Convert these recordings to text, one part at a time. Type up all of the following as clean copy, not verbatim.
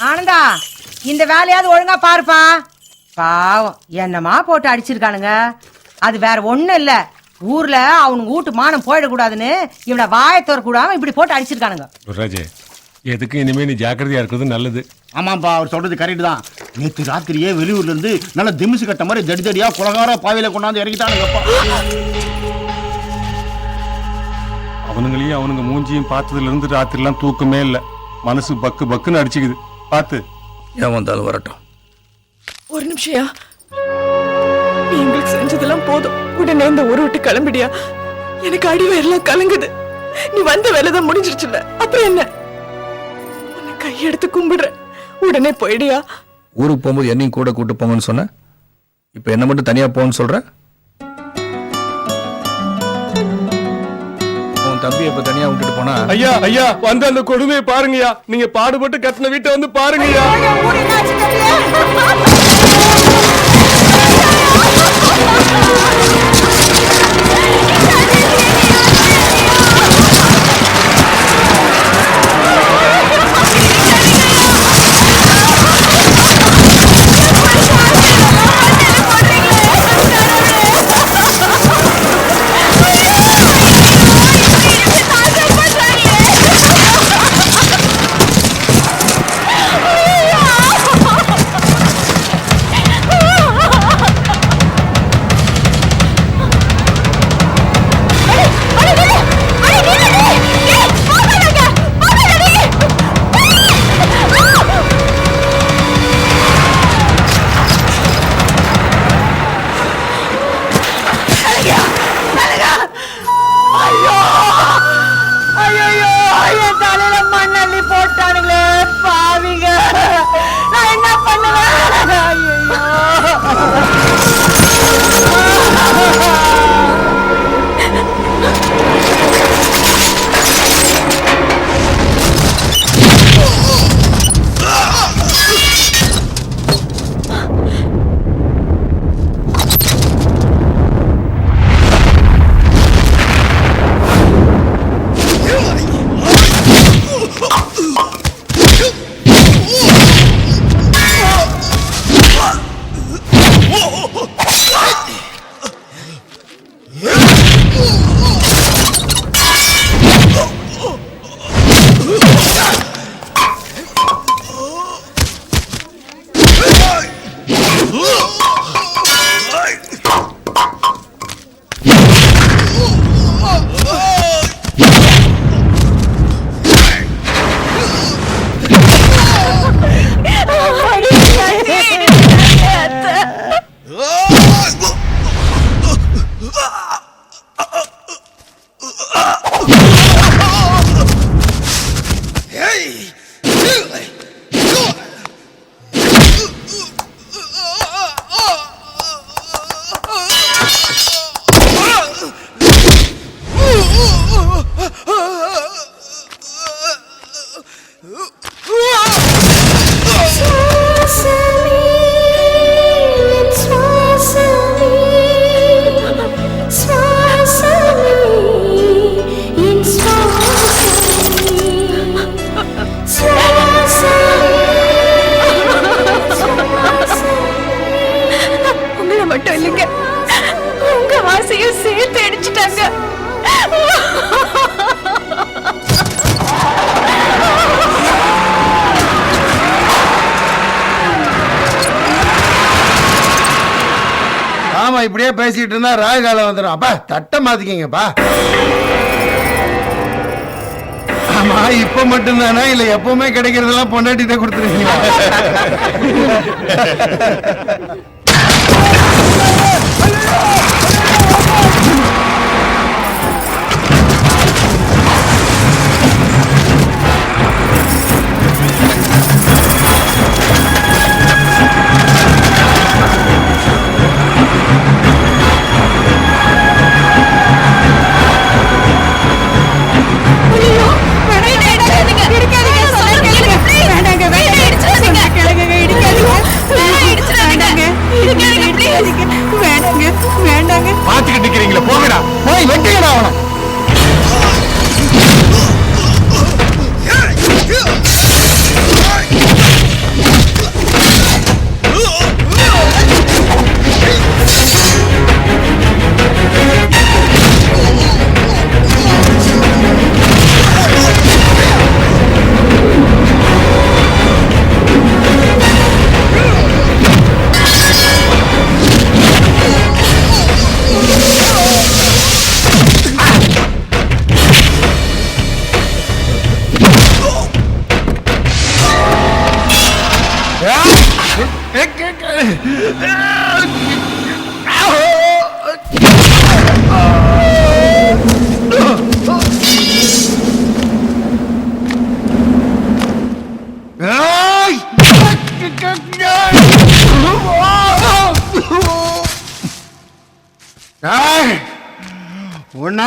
ஆனந்தா, இந்த வேலையாவது ஒழுங்கா பாருப்பா. பாவம் என்னமா போட்டு அடிச்சிருக்கானுங்க. அது வேற ஒண்ணும் இல்ல, ஊர்ல அவனுங்க வீட்டு மானம் போயிடக்கூடாதுன்னு இவனை வாயை திறக்கூடாம இப்படி போட்டு அடிச்சிருக்கானுங்க. ராஜே, எதுக்கு இனிமே நீ ஜாக்கிரதையா இருக்கிறது நல்லது. ஆமாப்பா, அவர் சொல்றது கரெக்ட் தான். நேற்று ராத்திரியே வெளியூர்ல இருந்து நல்ல திமிசு கட்ட மாதிரி தடி தடியா குலகார பாவையில கொண்டாந்து இறக்கிட்டானுங்கப்பா. அவனுங்களையும் அவனுங்க மூஞ்சியும் பார்த்ததுல இருந்து ராத்திரிலாம் தூக்கமே இல்லை. மனசு பக்கு பக்குன்னு அடிச்சுக்குது. பார்த்து ஏன் வந்தாலும் வரட்டும். ஒரு நிமிஷம், நீ எங்களுக்கு செஞ்சதெல்லாம் போதும். உடனே இந்த ஊரை விட்டு கிளம்பிடியா? எனக்கு அடிவயெல்லாம் கலங்குது. நீ வந்த வேலைதான் முடிஞ்சிருச்சுல்ல, அப்புறம் என்ன? உன்னை கையெடுத்து கும்பிடுறேன், உடனே போயிடியா? ஊருக்கு போகும்போது என்னையும் கூட கூட்டு போங்கன்னு சொன்ன. இப்ப என்ன மட்டும் தனியா போன்னு சொல்ற. உன் தம்பியை இப்ப தனியா விட்டுட்டு போனா. ஐயா ஐயா, வந்து அந்த கொடுமையை பாருங்கய்யா. நீங்க பாடுபட்டு கட்டின வீட்டை வந்து பாருங்கய்யா. மட்டும் இல்லைங்க, உங்க வாசையும் சேர்த்து அடிச்சுட்டாங்க. ஆமா, இப்படியே பேசிட்டு இருந்தா ராகு காலம் வந்துடும். அப்பா தட்டை மாத்திக்கங்கப்பா. ஆமா, இப்ப மட்டும்தானா இல்ல எப்பவுமே கிடைக்கிறதெல்லாம் பொண்டாட்டிட்ட கொடுத்துருக்கீங்களா? உன்ன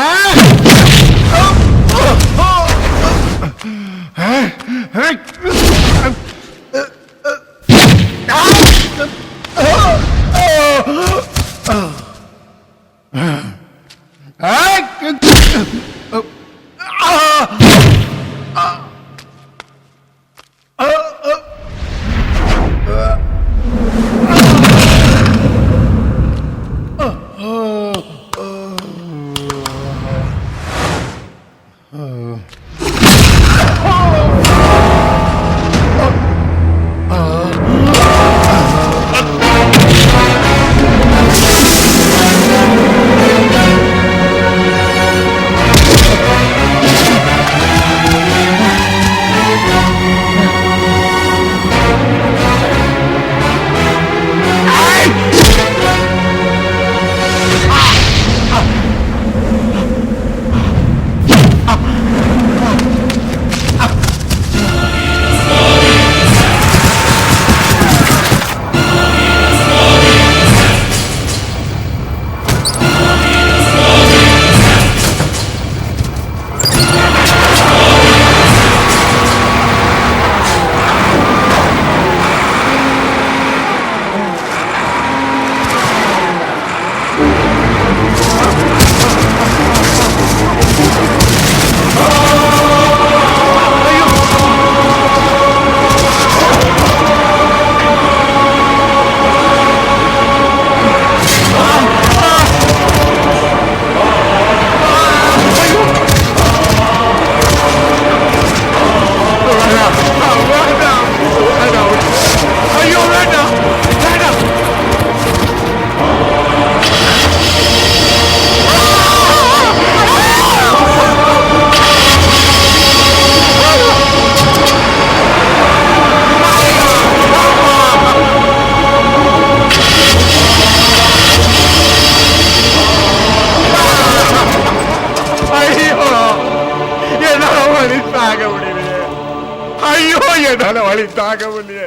என்னால வழி தாங்க முடியல.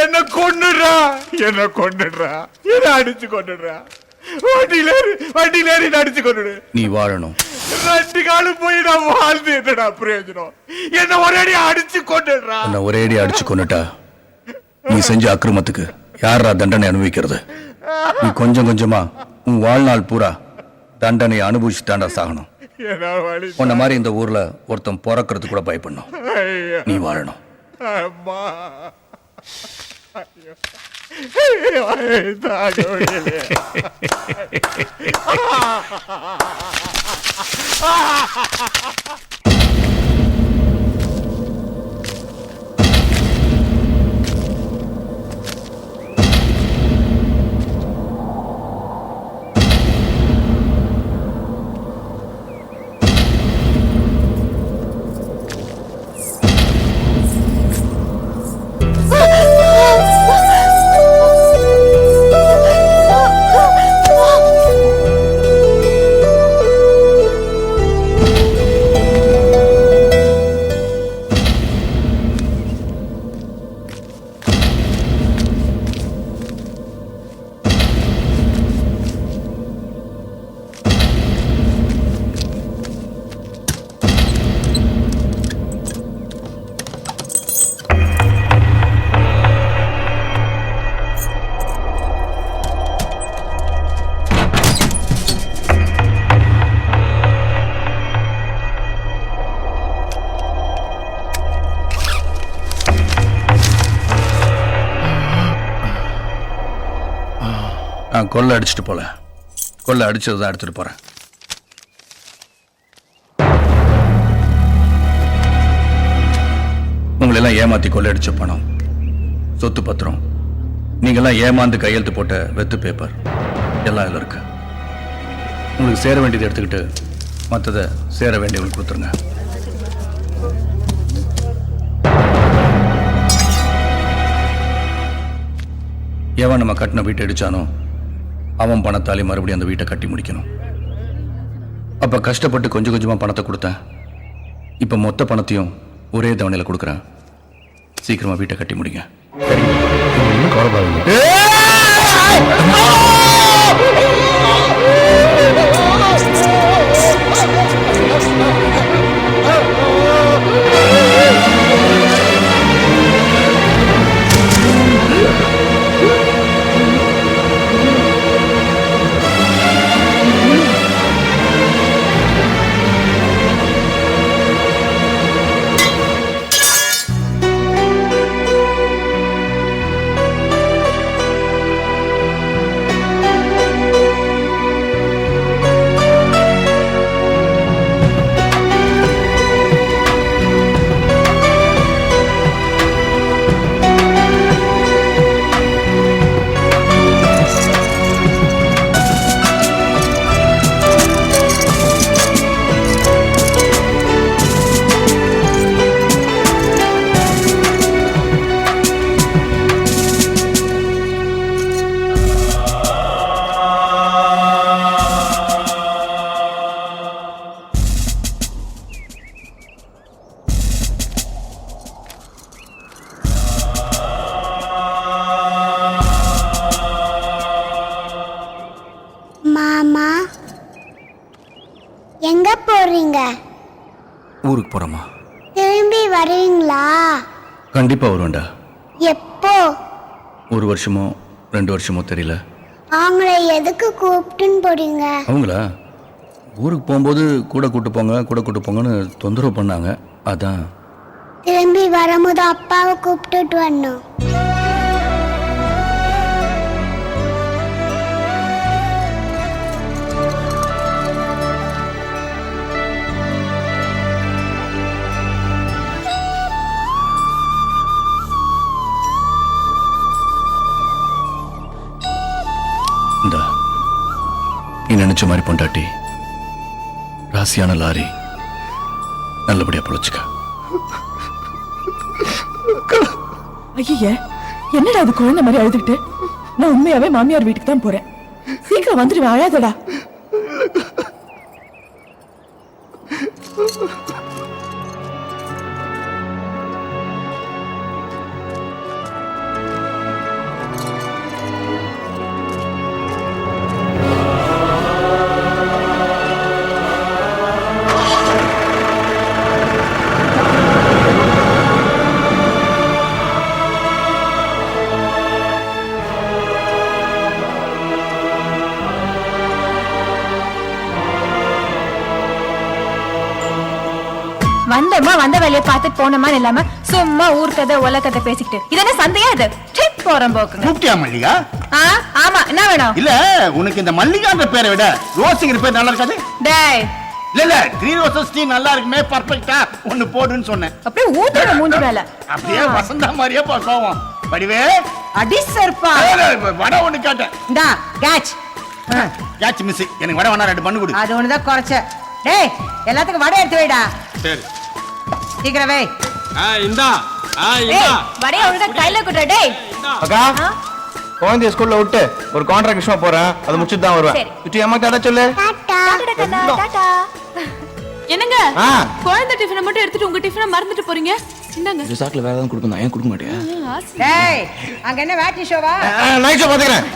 என்ன கொண்டுடுறா, என்ன கொண்டுடுறா, என்ன அடிச்சு கொண்டுடுறா. வண்டியில ஏறி அடிச்சு கொண்டுடு. நீ வாழணும். 2 காலம் போய் நான் வாழ்ந்து என்னடா பிரயோஜனம்? என்ன ஒரே அடி அடிச்சு கொண்டுடுறா. உன்னை ஒரே அடி அடிச்சு கொண்டுட்டா நீ செஞ்ச அக்கிரமத்துக்கு யாரா தண்டனை அனுபவிக்கிறது? நீ கொஞ்சம் கொஞ்சமா உன் வாழ்நாள் பூரா தண்டனை அனுபவிச்சு தாண்டா சாகணும். உன்ன மாதிரி இந்த ஊர்ல ஒருத்தன் பிறக்கிறது கூட பயப்படணும். நீ வாழணும். அம்மா தாங்க முடியல. கொள்ளை அடிச்சுட்டு போல. கொள்ளை அடிச்சதுதான் எடுத்துட்டு போறேன். உங்களெல்லாம் ஏமாத்தி கொள்ளை அடிச்ச பணம், சொத்து பத்திரம், நீங்கெல்லாம் ஏமாந்து கையெழுத்து போட்ட வெத்து பேப்பர் எல்லாம் இதுல இருக்கு. உங்களுக்கு சேர வேண்டியதை எடுத்துக்கிட்டு மற்றதை சேர வேண்டியவங்களுக்கு கொடுத்துருங்க. எவன் நம்ம கட்டின வீட்டை அடிச்சானோ அவன் பணத்தாலே மறுபடியும் அந்த வீட்டை கட்டி முடிக்கணும். அப்ப கஷ்டப்பட்டு கொஞ்சம் கொஞ்சமா பணத்தை கொடுத்தேன். இப்ப மொத்த பணத்தையும் ஒரே தவணையில கொடுக்குறேன். சீக்கிரமா வீட்டை கட்டி முடிங்க. ஒன்றும் கவலைப்படாதீங்க. மாமா எங்க போறீங்க? ஊருக்கு போறோமா? திரும்பி வருவீங்களா? கண்டிப்பா வருவேன்டா. எப்போ? 1 வருஷமோ 2 வருஷமோ தெரியல. அவங்கள எதுக்கு கூப்பிட்டுன்னு போறீங்க? அவங்களா ஊருக்கு போகும்போது கூட கூட்டு போங்கன்னு தொந்தரவு பண்ணாங்க. அதான். திரும்பி வரும்போது அப்பாவை கூப்பிட்டுட்டு வரணும். இந்தா, நீ நினைச்ச மாதிரி பொண்டாட்டி, ராசியான லாரி, நல்லபடியா பொழைச்சுக்க. ஐய, என்னடா அது குழந்தை மாதிரி அழுதுகிட்டு? நான் உண்மையாவே மாமியார் வீட்டுக்கு தான் போறேன். சீக்கிரம் வந்துடுவேன், அழாதடா. வந்தோமா வந்த வேலையை பார்த்துட்டு போனோமா இல்லாம சும்மா ஊர் கதை உல கதை பேசிக்கிட்டு இது என்ன சந்தையா? இது ட்ரிப் போறோம் போக்குங்க. கூப்பிட்டியா மல்லிகா? ஆமா, என்ன வேணும்? இல்ல, உனக்கு இந்த மல்லிகான்ற பேரை விட ரோஸுங்கிற பேர் நல்லா இருக்காது? டேய், இல்ல 3 ரோசஸ் டீ நல்லா இருக்குமே, பர்ஃபெக்ட்டா ஒன்னு போடுன்னு சொன்னேன். அப்படியே ஊத்துற மூஞ்சி மேல. அப்படியே வசந்தா மாதிரியே போவோம். வடிவே அடி சர்ப்பா. வடை ஒண்ணு கேட்டேன். இந்தா கேட்ச். Catch miss. எனக்கு வடை வேணா 2 பண்ணு கொடு. அது ஒண்ணுதான் குறைச்ச. டேய், எல்லாத்துக்கும் வடை எடுத்து வைடா. சரி. சீக்கிரம் வை. இந்தா டேய், வடைய ஒழுங்கா கையில குடுற. டேய் அக்கா, குழந்தைய ஸ்கூல்ல விட்டு ஒரு கான்ட்ராக்ட் விஷயமா போறேன். அதை முடிச்சுட்டு தான் வருவேன். சரி. சுட்டி அம்மா டாடா சொல்லு. டாடா. என்னங்க, குழந்தை டிஃபனை மட்டும் எடுத்துட்டு உங்க டிஃபனை மறந்துட்டு போறீங்க? இந்தாங்க. ரிசார்ட்ல வேற ஏதாவது கொடுக்கணும், ஏன் கொடுக்க மாட்டியா? டேய், அங்க என்ன வேட்டி ஷோவா? நைட் ஷோ பாத்துக்கிறேன்.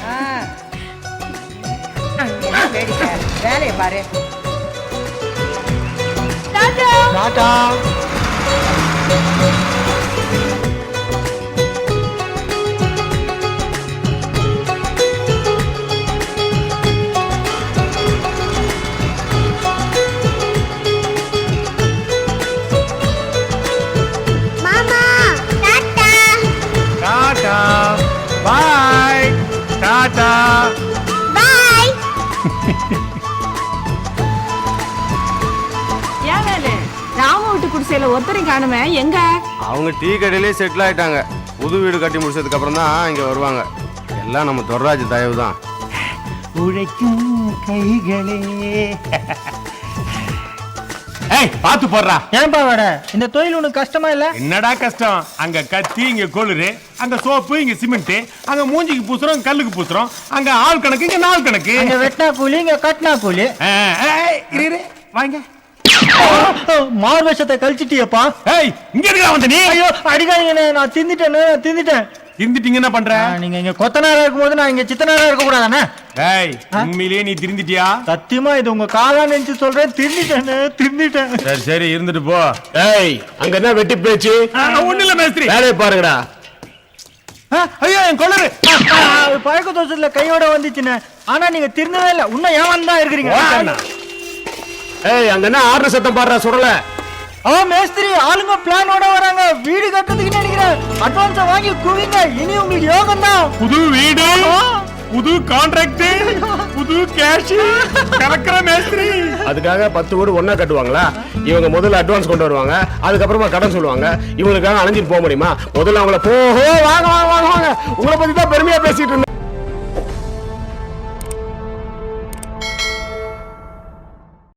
வேடிக்கை வேலையை பாரு. டாடா. மாமா டாடா. டாடா. பாய். டாடா. பாய். ராம வீட்டு குடிசையில ஒருத்தரையும் காணுமே, எங்க? அவங்க டீ கடையிலே செட்டில் ஆயிட்டாங்க. புது வீடு கட்டி முடிச்சதுக்கு அப்புறம் தான் இங்க வருவாங்க. எல்லாம் நம்ம துர்ராஜ் தயவு தான். உழைக்கும் கைகளே. டேய் பாத்து போடுறா. ஏன்பா வாட இந்த தொழில் உனக்கு கஷ்டமா இல்ல? என்னடா கஷ்டம்? அங்க கத்தி, இங்க கொளுரு, அங்க சோப்பு, இங்க சிமெண்ட், அங்க மூஞ்சிக்கு பூசுறோம், கல்லுக்கு பூசுறோம், அங்க ஆள் கணக்கு, இங்க நாள் கணக்கு. இங்க வெட்டினா கூலி, இங்க கட்டினா கூலி. இரு வாங்க. மார்வேஷத்தை கழிச்சிட்டியப்பா. ஏய் இங்க இருக்கா வந்த நீ? ஐயோ அடிக்காதீங்கண்ணே, நான் தின்னுட்டேன். திருந்திட்டீங்க என்ன பண்ற? நீங்க இங்க கொத்தனாரா இருக்கும்போது நான் இங்க சித்தனாரா இருக்க கூடாதானே? ஏய் உண்மையிலேயே நீ திருந்திட்டியா? சத்தியமா இது உங்க காலா நினைச்சு சொல்றேன். திருந்திட்டேன். சரி சரி இருந்துட்டு போ. ஏய் அங்க என்ன வெட்டி பேச்சு? ஒண்ணு இல்ல மேஸ்திரி. வேலையை பாருங்கடா. ஐயோ என் கொள்ளரு பழக்க தோசத்துல கையோட வந்துச்சுன்னு. ஆனா நீங்க திருந்தவே இல்ல. இன்னும் ஏமாந்து தான் இருக்கிறீங்க. ஏய் அங்க என்ன ஆர்டர் சத்தம் பாடுறா சுடல? மேஸ்திரி ஆளுங்க பிளானோட வராங்க. வீடு கட்டுறதுக்கு நினைக்கிறேன். அட்வான்ஸா வாங்கி குவிங்க. இனி உங்களுக்கு யோகம் தான். புது வீடு, புது கான்ட்ராக்ட், புது கேஷ் கலக்கிற மேஸ்திரி. அதுக்காக 10 வீடு ஒண்ணா கட்டுவாங்களா? இவங்க முதல்ல அட்வான்ஸ் கொண்டு வருவாங்க, அதுக்கப்புறமா கடன் சொல்லுவாங்க. இவங்களுக்காக அலைஞ்சிட்டு போக முடியுமா? முதல்ல அவங்கள போஹோ வாங்க வாங்க வாங்க வாங்க உங்களை பத்தி தான் பெருமையா பேசிட்டு இருந்தேன்.